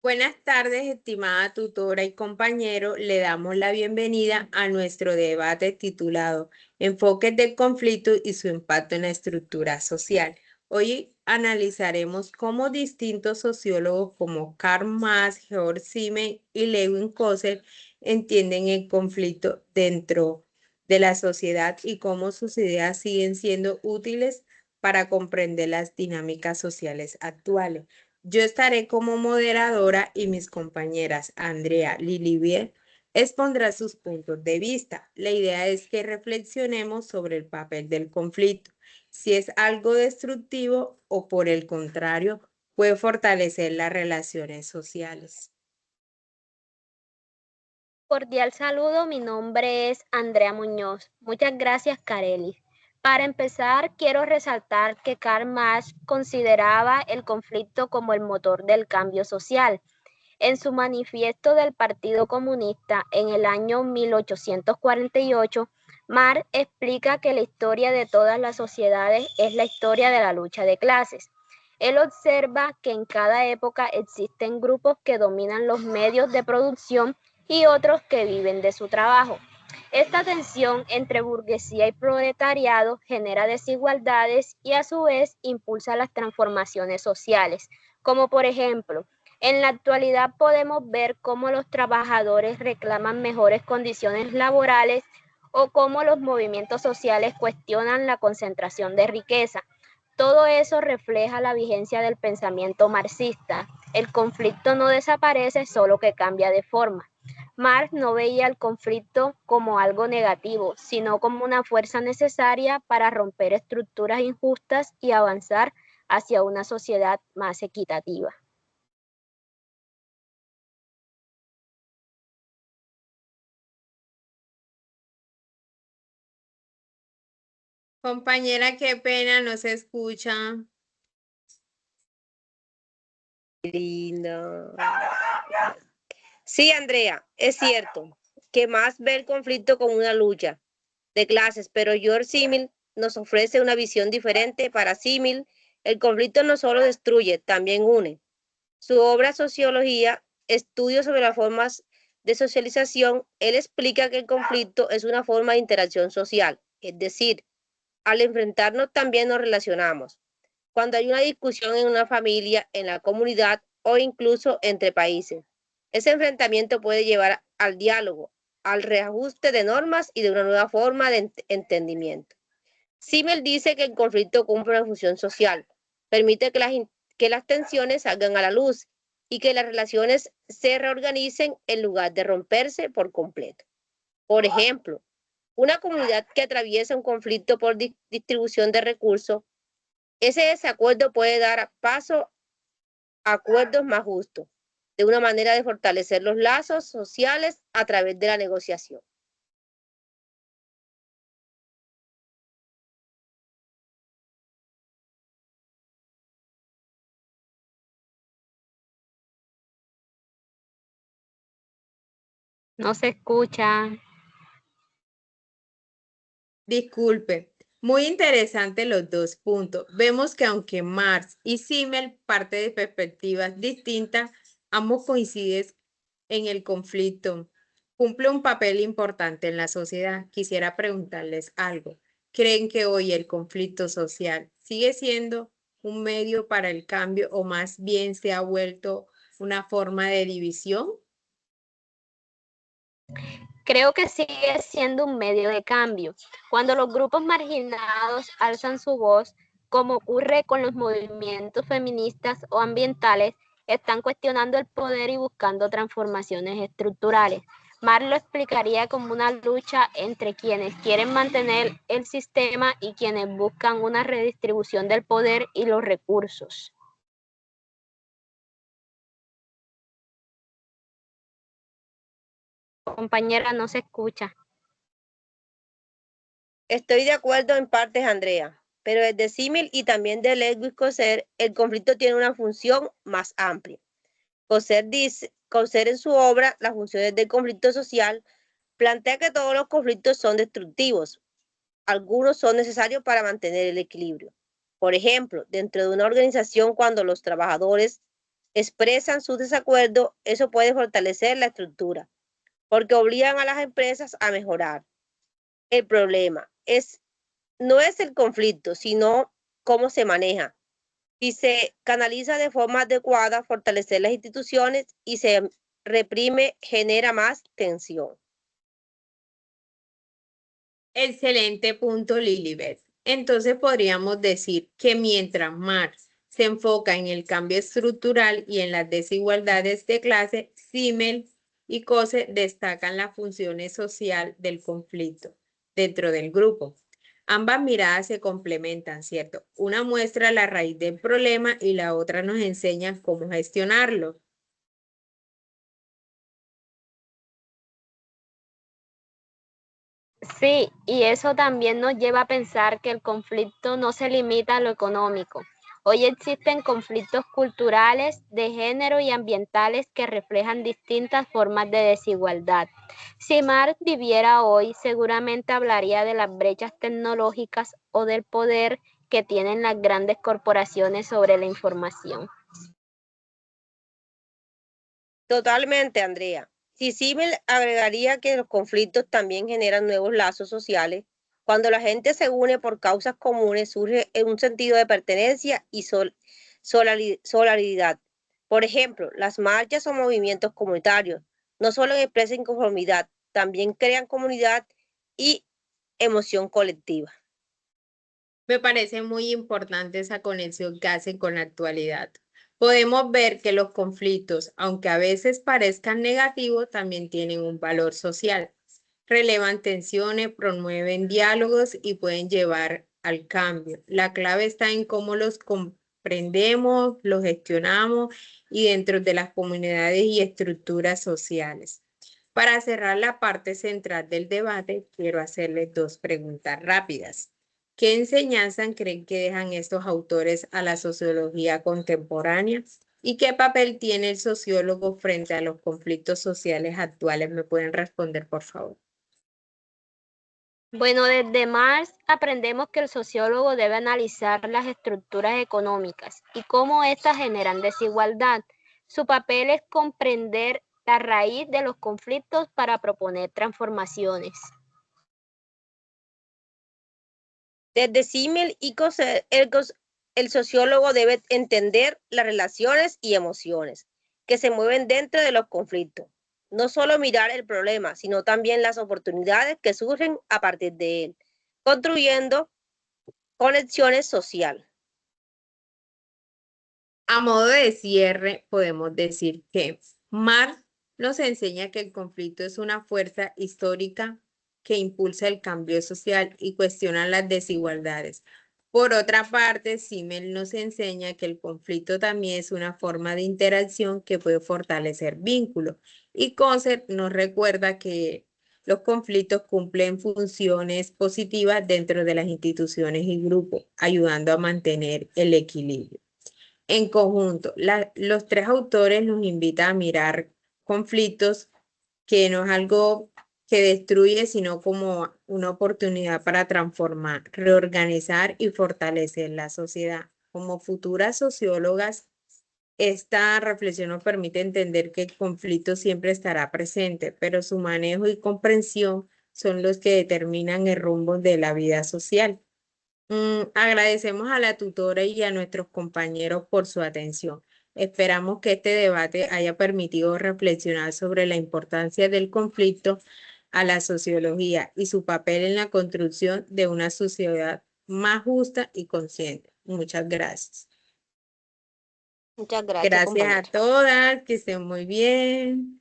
Buenas tardes, estimada tutora y compañero. Le damos la bienvenida a nuestro debate titulado Enfoques del conflicto y su impacto en la estructura social. Hoy analizaremos cómo distintos sociólogos como Karl Marx, Georg Simmel y Lewin Kosser entienden el conflicto dentro de la sociedad y cómo sus ideas siguen siendo útiles para comprender las dinámicas sociales actuales. Yo estaré como moderadora y mis compañeras Andrea Lilivier expondrá sus puntos de vista. La idea es que reflexionemos sobre el papel del conflicto, si es algo destructivo o por el contrario puede fortalecer las relaciones sociales. Cordial saludo, mi nombre es Andrea Muñoz. Muchas gracias, Carelis. Para empezar, quiero resaltar que Karl Marx consideraba el conflicto como el motor del cambio social. En su manifiesto del Partido Comunista en el año 1848, Marx explica que la historia de todas las sociedades es la historia de la lucha de clases. Él observa que en cada época existen grupos que dominan los medios de producción y otros que viven de su trabajo. Esta tensión entre burguesía y proletariado genera desigualdades y a su vez impulsa las transformaciones sociales, como por ejemplo, en la actualidad podemos ver cómo los trabajadores reclaman mejores condiciones laborales o cómo los movimientos sociales cuestionan la concentración de riqueza. Todo eso refleja la vigencia del pensamiento marxista. El conflicto no desaparece, solo que cambia de forma. Marx no veía el conflicto como algo negativo, sino como una fuerza necesaria para romper estructuras injustas y avanzar hacia una sociedad más equitativa. Compañera, qué pena, no se escucha. Lindo. Sí, Andrea, es cierto que más ve el conflicto como una lucha de clases, pero George Simmel nos ofrece una visión diferente. Para Simmel, el conflicto no solo destruye, también une. Su obra Sociología, estudios sobre las formas de socialización, él explica que el conflicto es una forma de interacción social, es decir, al enfrentarnos también nos relacionamos. Cuando hay una discusión en una familia, en la comunidad o incluso entre países, ese enfrentamiento puede llevar al diálogo, al reajuste de normas y de una nueva forma de entendimiento. Simmel dice que el conflicto cumple una función social, permite que las tensiones salgan a la luz y que las relaciones se reorganicen en lugar de romperse por completo. Por ejemplo, una comunidad que atraviesa un conflicto por distribución de recursos, ese desacuerdo puede dar paso a acuerdos más justos, de una manera de fortalecer los lazos sociales a través de la negociación. No se escucha. Disculpe, muy interesante los dos puntos. Vemos que aunque Marx y Simmel parten de perspectivas distintas, ambos coinciden en el conflicto. Cumple un papel importante en la sociedad. Quisiera preguntarles algo. ¿Creen que hoy el conflicto social sigue siendo un medio para el cambio o más bien se ha vuelto una forma de división? Creo que sigue siendo un medio de cambio. Cuando los grupos marginados alzan su voz, como ocurre con los movimientos feministas o ambientales, están cuestionando el poder y buscando transformaciones estructurales. Marx lo explicaría como una lucha entre quienes quieren mantener el sistema y quienes buscan una redistribución del poder y los recursos. Compañera, no se escucha. Estoy de acuerdo en partes, Andrea, pero desde Simmel y también de Lewis Coser, el conflicto tiene una función más amplia. Coser en su obra Las funciones del conflicto social plantea que todos los conflictos son destructivos. Algunos son necesarios para mantener el equilibrio. Por ejemplo, dentro de una organización, cuando los trabajadores expresan su desacuerdo, eso puede fortalecer la estructura, porque obligan a las empresas a mejorar. El problema no es el conflicto, sino cómo se maneja. Si se canaliza de forma adecuada, fortalecer las instituciones y se reprime, genera más tensión. Excelente punto, Lilibet. Entonces podríamos decir que mientras Marx se enfoca en el cambio estructural y en las desigualdades de clase, Simmel y Coase destacan las funciones sociales del conflicto dentro del grupo. Ambas miradas se complementan, ¿cierto? Una muestra la raíz del problema y la otra nos enseña cómo gestionarlo. Sí, y eso también nos lleva a pensar que el conflicto no se limita a lo económico. Hoy existen conflictos culturales, de género y ambientales que reflejan distintas formas de desigualdad. Si Marx viviera hoy, seguramente hablaría de las brechas tecnológicas o del poder que tienen las grandes corporaciones sobre la información. Totalmente, Andrea. Si Simmel agregaría que los conflictos también generan nuevos lazos sociales. Cuando la gente se une por causas comunes, surge un sentido de pertenencia y solidaridad. Por ejemplo, las marchas o movimientos comunitarios no solo expresan inconformidad, también crean comunidad y emoción colectiva. Me parece muy importante esa conexión que hacen con la actualidad. Podemos ver que los conflictos, aunque a veces parezcan negativos, también tienen un valor social. Relevan tensiones, promueven diálogos y pueden llevar al cambio. La clave está en cómo los comprendemos, los gestionamos y dentro de las comunidades y estructuras sociales. Para cerrar la parte central del debate, quiero hacerles dos preguntas rápidas. ¿Qué enseñanza creen que dejan estos autores a la sociología contemporánea? ¿Y qué papel tiene el sociólogo frente a los conflictos sociales actuales? ¿Me pueden responder, por favor? Bueno, desde Marx aprendemos que el sociólogo debe analizar las estructuras económicas y cómo éstas generan desigualdad. Su papel es comprender la raíz de los conflictos para proponer transformaciones. Desde Simmel y Coase, el sociólogo debe entender las relaciones y emociones que se mueven dentro de los conflictos. No solo mirar el problema, sino también las oportunidades que surgen a partir de él, construyendo conexiones sociales. A modo de cierre, podemos decir que Marx nos enseña que el conflicto es una fuerza histórica que impulsa el cambio social y cuestiona las desigualdades. Por otra parte, Simmel nos enseña que el conflicto también es una forma de interacción que puede fortalecer vínculos. Y Coase nos recuerda que los conflictos cumplen funciones positivas dentro de las instituciones y grupos, ayudando a mantener el equilibrio. En conjunto, los tres autores nos invitan a mirar conflictos que no es algo que destruye, sino como una oportunidad para transformar, reorganizar y fortalecer la sociedad. Como futuras sociólogas, esta reflexión nos permite entender que el conflicto siempre estará presente, pero su manejo y comprensión son los que determinan el rumbo de la vida social. Agradecemos a la tutora y a nuestros compañeros por su atención. Esperamos que este debate haya permitido reflexionar sobre la importancia del conflicto a la sociología y su papel en la construcción de una sociedad más justa y consciente. Muchas gracias. Muchas gracias, Gracias a compañero. todas, que estén muy bien.